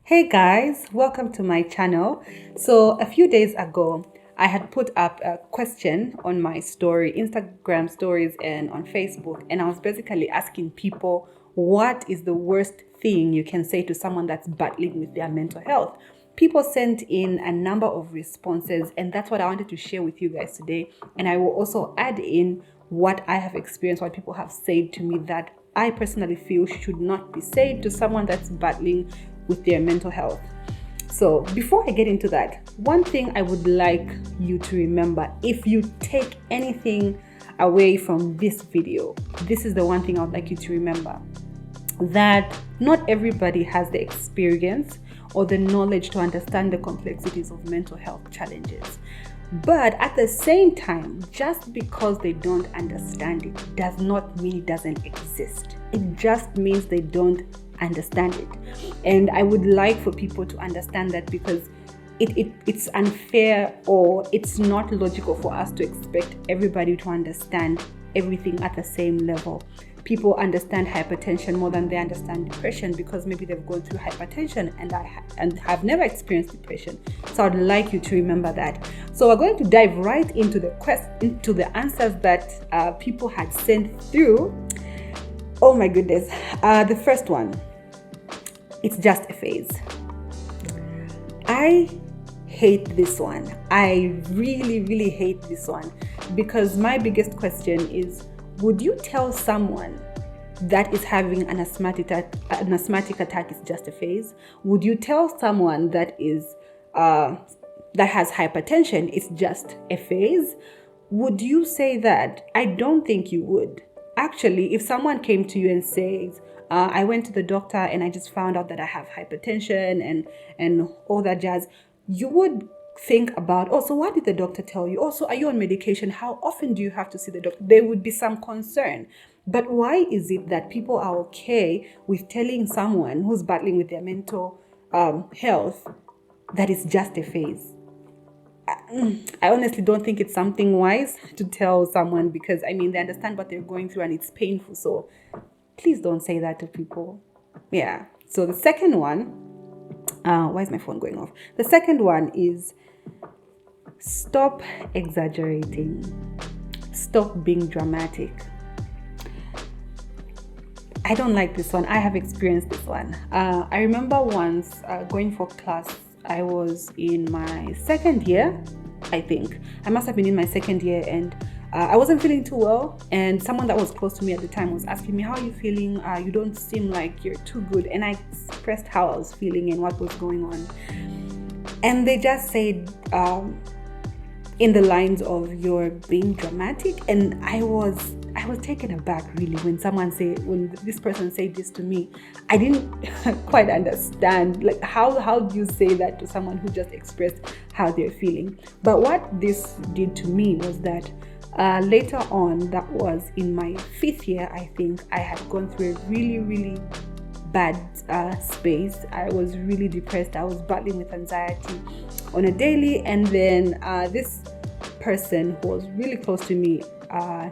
Hey guys, welcome to my channel. So a few days ago, I had put up a question on my story, Instagram stories and on Facebook, and I was basically asking people what is the worst thing you can say to someone that's battling with their mental health. People sent in a number of responses, and that's what I wanted to share with you guys today. And I will also add in what I have experienced, what people have said to me that I personally feel should not be said to someone that's battling with their mental health. So before I get into that, one thing I would like you to remember, if you take anything away from this video, this is the one thing I would like you to remember, that not everybody has the experience or the knowledge to understand the complexities of mental health challenges. But at the same time, just because they don't understand it does not mean it doesn't exist. It just means they don't understand it. And I would like for people to understand that, because it's unfair, or it's not logical for us to expect everybody to understand everything at the same level. People understand hypertension more than they understand depression, because maybe they've gone through hypertension and have never experienced depression. So I'd like you to remember that. So we're going to dive right into the answers that people had sent through. Oh my goodness. The first one, it's just a phase. I hate this one. I really hate this one, because my biggest question is, would you tell someone that is having an asthmatic attack is just a phase? Would you tell someone that has hypertension is just a phase? Would you say that? I don't think you would. Actually, if someone came to you and says, I went to the doctor and I just found out that I have hypertension and all that jazz, you would think about, oh, so what did the doctor tell you? Also, are you on medication? How often do you have to see the doctor? There would be some concern. But why is it that people are okay with telling someone who's battling with their mental health that it's just a phase? I honestly don't think it's something wise to tell someone, because they understand what they're going through and it's painful. So please don't say that to people. Yeah. So the second one, why is my phone going off? The second one is, stop exaggerating. Stop being dramatic. I don't like this one. I have experienced this one. I remember once going for class. I was in my second year, I think. I must have been in my second year, and I wasn't feeling too well. And someone that was close to me at the time was asking me, how are you feeling? You don't seem like you're too good. And I expressed how I was feeling and what was going on. And they just said, in the lines of, you're being dramatic. And I was taken aback, really, when this person said this to me. I didn't quite understand, like, how do you say that to someone who just expressed how they're feeling? But what this did to me was that later on, that was in my 5th year, I think, I had gone through a really bad space. I was really depressed. I was battling with anxiety on a daily, and then this person who was really close to me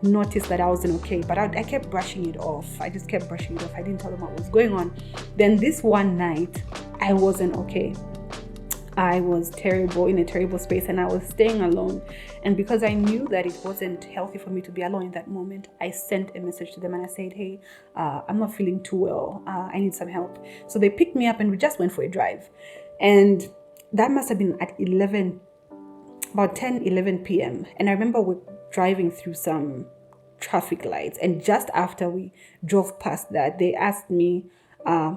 noticed that I wasn't okay, but I kept brushing it off. I just kept brushing it off. I didn't tell them what was going on. Then this one night, I wasn't okay. I was in a terrible space, and I was staying alone. And because I knew that it wasn't healthy for me to be alone in that moment, I sent a message to them and I said, hey, I'm not feeling too well. I need some help. So they picked me up and we just went for a drive. And that must have been at about 10, 11 p.m. And I remember we're driving through some traffic lights. And just after we drove past that, they asked me,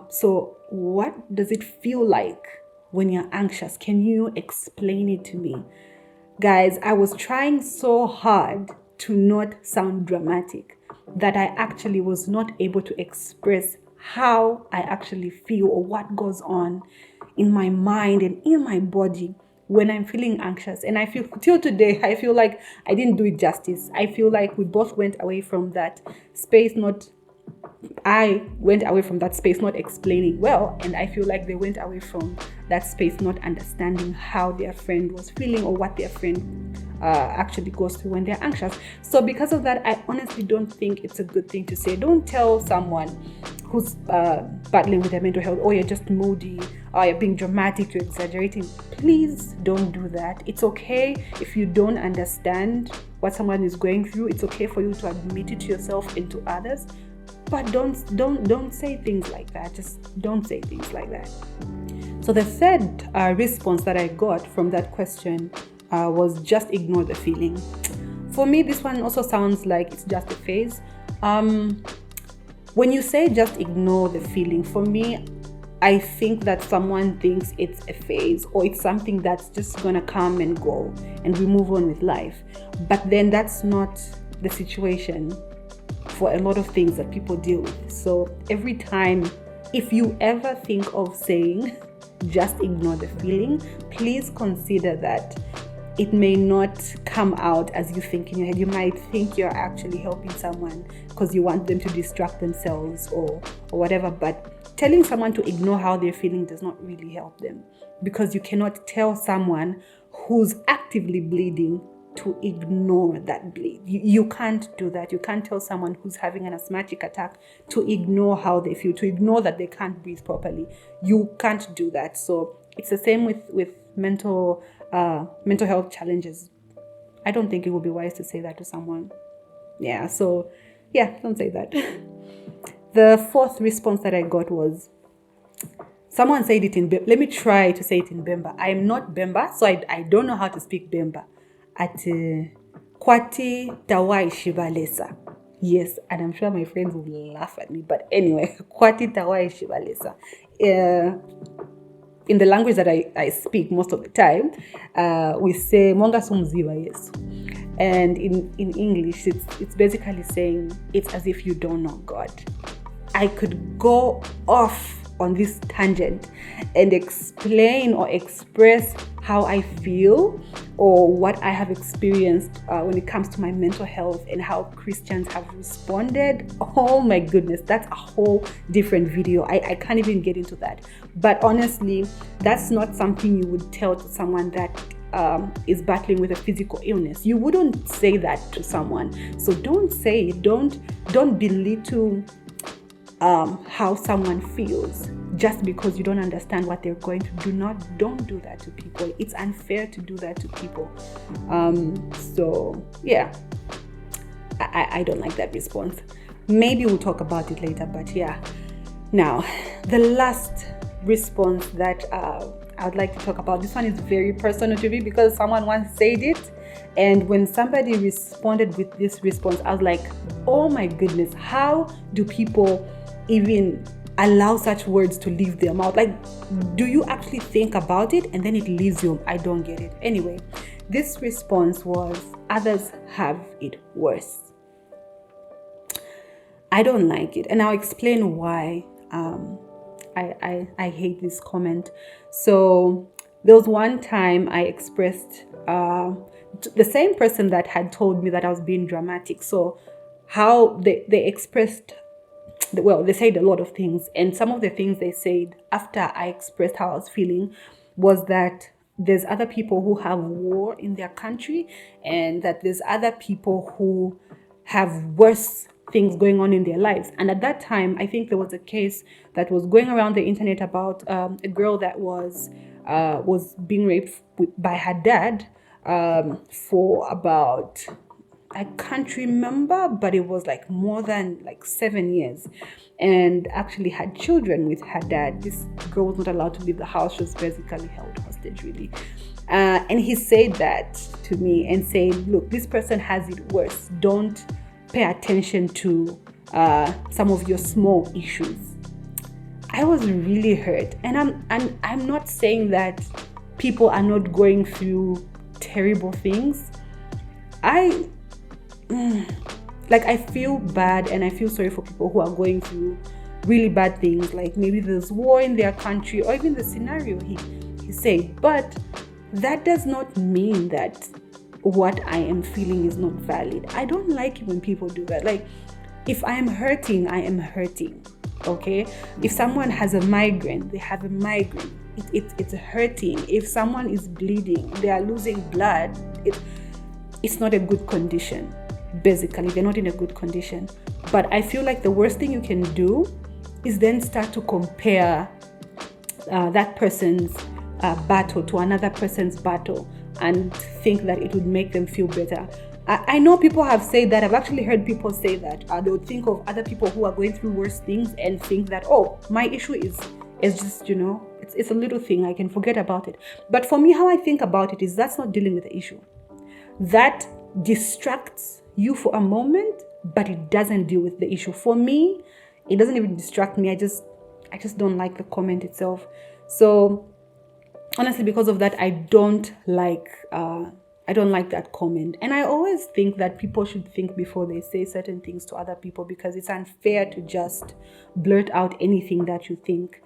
so what does it feel like when you're anxious? Can you explain it to me? Guys, I was trying so hard to not sound dramatic that I actually was not able to express how I actually feel, or what goes on in my mind and in my body when I'm feeling anxious. And I feel, till today, I feel like I didn't do it justice. I feel like we both went away from that space, I went away from that space not explaining well, and I feel like they went away from that space not understanding how their friend was feeling, or what their friend actually goes through when they're anxious. So because of that, I honestly don't think it's a good thing to say. Don't tell someone who's battling with their mental health, or you're just moody, or you're being dramatic, you're exaggerating, please don't do that. It's okay if you don't understand what someone is going through. It's okay for you to admit it to yourself and to others, but don't say things like that. Just don't say things like that. So the third response that I got from that question was just ignore the feeling. For me, this one also sounds like it's just a phase. When you say just ignore the feeling, for me, I think that someone thinks it's a phase or it's something that's just gonna come and go and we move on with life. But then that's not the situation for a lot of things that people deal with. So every time, if you ever think of saying just ignore the feeling, please consider that it may not come out as you think in your head. You might think you're actually helping someone because you want them to distract themselves or whatever, but telling someone to ignore how they're feeling does not really help them, because you cannot tell someone who's actively bleeding to ignore that bleed. You can't do that. You can't tell someone who's having an asthmatic attack to ignore how they feel, to ignore that they can't breathe properly. You can't do that. So it's the same with mental health challenges. I don't think it would be wise to say that to someone. Don't say that. The fourth response that I got was, someone said it in Bemba. Let me try to say it in Bemba. I am not Bemba, so I don't know how to speak Bemba. At Kwati Tawai Shibalesa. Yes, and I'm sure my friends will laugh at me, but anyway, Kwati Tawai Shibalesa. In the language that I speak most of the time, we say Monga Sumziwa Yesu. And in English, it's basically saying it's as if you don't know God. I could go off on this tangent and explain or express how I feel or what I have experienced when it comes to my mental health and how Christians have responded. Oh my goodness, that's a whole different video. I can't even get into that. But honestly, that's not something you would tell to someone that is battling with a physical illness. You wouldn't say that to someone. So don't say it. Don't belittle how someone feels just because you don't understand what they're going through. Don't do that to people. It's unfair to do that to people. I don't like that response. Maybe we'll talk about it later, but yeah. Now, the last response that I would like to talk about, this one is very personal to me because someone once said it, and when somebody responded with this response, I was like, oh my goodness, how do people even allow such words to leave their mouth? Like, do you actually think about it and then it leaves you? I don't get it. Anyway, this response was, others have it worse. I don't like it, and I'll explain why I hate this comment. So there was one time I expressed the same person that had told me that I was being dramatic. So how they expressed, well, they said a lot of things, and some of the things they said after I expressed how I was feeling was that there's other people who have war in their country, and that there's other people who have worse things going on in their lives. And at that time, I think there was a case that was going around the internet about a girl that was being raped by her dad for about, I can't remember, but it was like more than 7 years, and actually had children with her dad. This girl was not allowed to leave the house. She was basically held hostage, really. And he said that to me and said, look, this person has it worse. Don't pay attention to some of your small issues. I was really hurt, and I'm not saying that people are not going through terrible things. I feel bad, and I feel sorry for people who are going through really bad things, like maybe there's war in their country, or even the scenario he said. But that does not mean that what I am feeling is not valid. I don't like it when people do that. Like, if I am hurting, I am hurting. Okay? If someone has a migraine, they have a migraine. It's hurting. If someone is bleeding, they are losing blood, it's not a good condition. Basically, they're not in a good condition. But I feel like the worst thing you can do is then start to compare that person's battle to another person's battle and think that it would make them feel better. I know people have said that. I've actually heard people say that they would think of other people who are going through worse things and think that, oh, my issue is just, it's a little thing, I can forget about it. But for me, how I think about it is that's not dealing with the issue. That distracts you for a moment, but it doesn't deal with the issue. For me, it doesn't even distract me. I just don't like the comment itself. So honestly, because of that, I don't like that comment. And I always think that people should think before they say certain things to other people, because it's unfair to just blurt out anything that you think.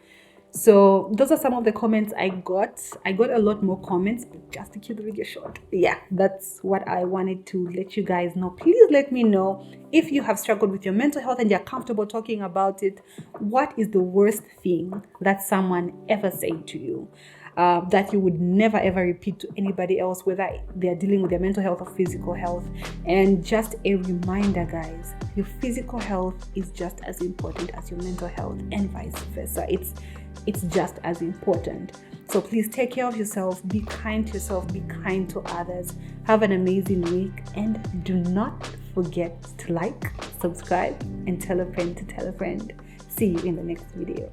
So those are some of the comments I got. I got a lot more comments, but just to keep the video short. Yeah, that's what I wanted to let you guys know. Please let me know if you have struggled with your mental health and you're comfortable talking about it. What is the worst thing that someone ever said to you that you would never ever repeat to anybody else, whether they're dealing with their mental health or physical health? And just a reminder, guys, your physical health is just as important as your mental health, and vice versa. It's just as important. So please take care of yourself, be kind to yourself, be kind to others. Have an amazing week, and do not forget to like, subscribe, and tell a friend to tell a friend. See you in the next video.